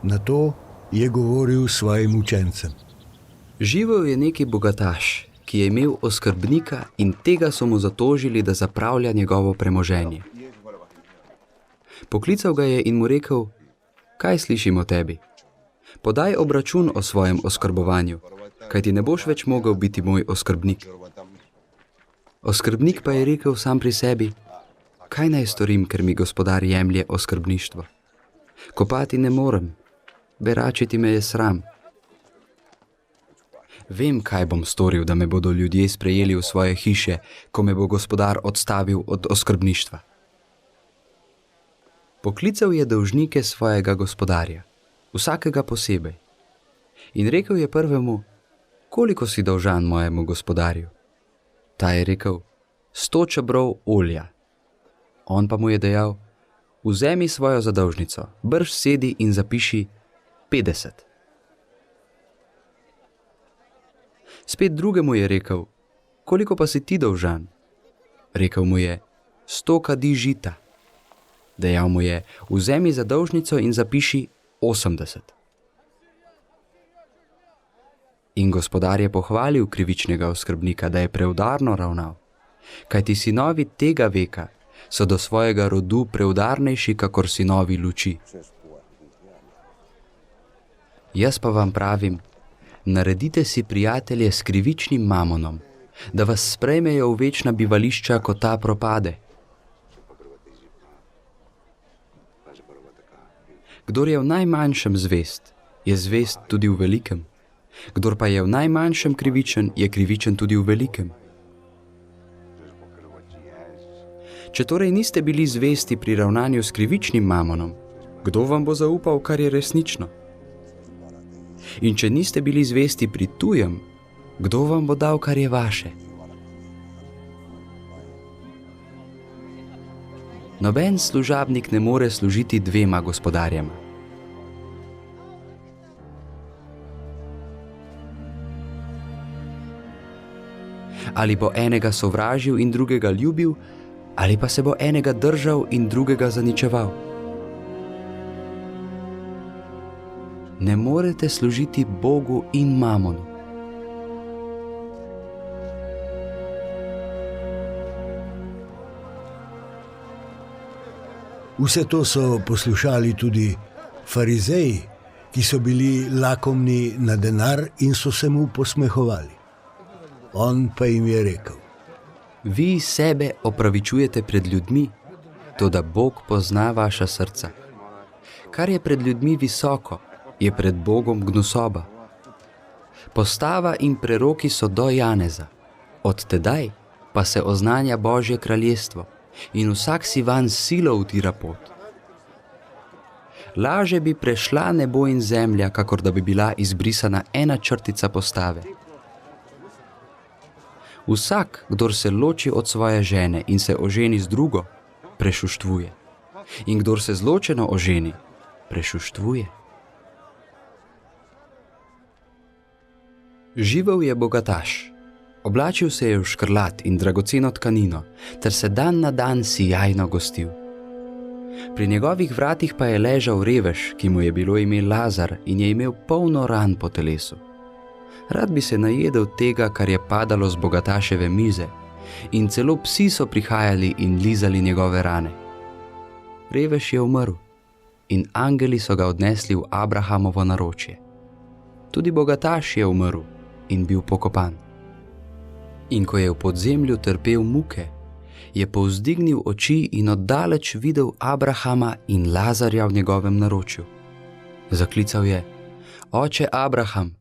Nato je govoril svojim učencem. Živel je neki bogataš, ki je imel oskrbnika in tega so mu zatožili, da zapravlja njegovo premoženje. Poklical ga je in mu rekel: kaj slišim o tebi? Podaj obračun o svojem oskrbovanju, kajti ne boš več mogel biti moj oskrbnik. Oskrbnik pa je rekel sam pri sebi: kaj naj storim, ker mi gospodar jemlje oskrbništvo? Kopati ne morem, beračiti me je sram. Vem, kaj bom storil, da me bodo ljudje sprejeli v svoje hiše, ko me bo gospodar odstavil od oskrbništva. Poklical je dolžnike svojega gospodarja, vsakega posebej. In rekel je prvemu: koliko si dolžan mojemu gospodarju? Ta je rekel: 100 čebrov olja. On pa mu je dejal: vzemi svojo zadolžnico, brž sedi in zapiši 50. Spet drugemu je rekel: koliko pa si ti dolžan? Rekel mu je: 100 kadi žita. Dejal mu je: vzemi zadolžnico in zapiši 80. In gospodar je pohvalil krivičnega oskrbnika, da je preudarno ravnal, kajti sinovi tega veka so do svojega rodu preudarnejši, kakor sinovi luči. Jaz pa vam pravim, naredite si prijatelje s krivičnim mamonom, da vas sprejmejo v večna bivališča, ko ta propade. Kdor je v najmanjšem zvest, je zvest tudi v velikem. Kdor pa je v najmanjšem krivičen, je krivičen tudi v velikem. Če torej niste bili zvesti pri ravnanju s krivičnim mamonom, kdo vam bo zaupal, kar je resnično? In če niste bili zvesti pri tujem, kdo vam bo dal, kar je vaše? Noben služabnik ne more služiti dvema gospodarjema. Ali bo enega sovražil in drugega ljubil, ali pa se bo enega držal in drugega zaničeval. Ne morete služiti Bogu in mamonu. Vse to so poslušali tudi farizeji, ki so bili lakomni na denar in so se mu posmehovali. On pa jim je rekel: Vi sebe opravičujete pred ljudmi, toda Bog pozna vaša srca. Kar je pred ljudmi visoko, je pred Bogom gnusoba. Postava in preroki so do Janeza, od tedaj pa se oznanja Božje kraljestvo in vsak si vanj s silo utira pot. Laže bi prešla nebo in zemlja, kakor da bi bila izbrisana ena črtica postave. Vsak, kdor se loči od svoje žene in se oženi z drugo, prešuštvuje. In kdor se zločeno oženi, prešuštvuje. Živel je bogataš. Oblačil se je v škrlat in dragoceno tkanino, ter se dan na dan sijajno gostil. Pri njegovih vratih pa je ležal revež, ki mu je bilo ime Lazar in je imel polno ran po telesu. Rad bi se najedel tega, kar je padalo z bogataševe mize, in celo psi so prihajali in lizali njegove rane. Revež je umrl in angeli so ga odnesli v Abrahamovo naročje. Tudi bogataš je umrl in bil pokopan. In ko je v podzemlju trpel muke, je povzdignil oči in oddaleč videl Abrahama in Lazarja v njegovem naročju. Zaklical je: Oče Abraham,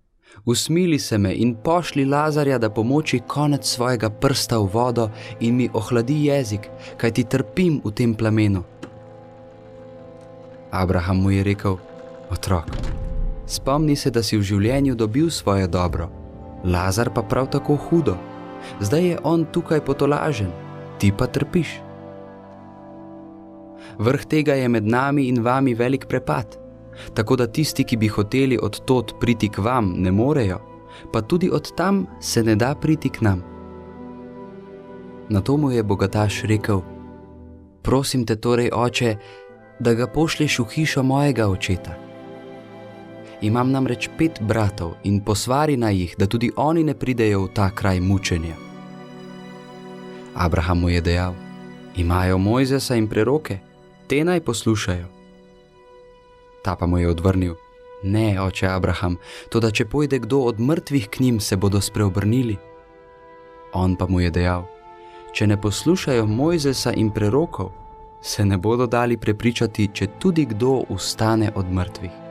usmili se me in pošli Lazarja, da pomoči konec svojega prsta v vodo in mi ohladi jezik, kajti trpim v tem plamenu. Abraham mu je rekel: Otrok, spomni se, da si v življenju dobil svoje dobro, Lazar pa prav tako hudo. Zdaj je on tukaj potolažen, ti pa trpiš. Vrh tega je med nami in vami velik prepad, tako da tisti, ki bi hoteli od tod priti k vam, ne morejo, pa tudi od tam se ne da priti k nam. Nato mu je bogataš rekel: Prosim te torej, oče, da ga pošlješ v hišo mojega očeta. Imam namreč 5 bratov in posvari naj jih, da tudi oni ne pridejo v ta kraj mučenja. Abraham mu je dejal: Imajo Mojzesa in preroke, te naj poslušajo. Ta pa mu je odvrnil: Ne, oče Abraham, toda če pojde kdo od mrtvih k njim, se bodo spreobrnili. On pa mu je dejal: Če ne poslušajo Mojzesa in prerokov, se ne bodo dali prepričati, če tudi kdo vstane od mrtvih.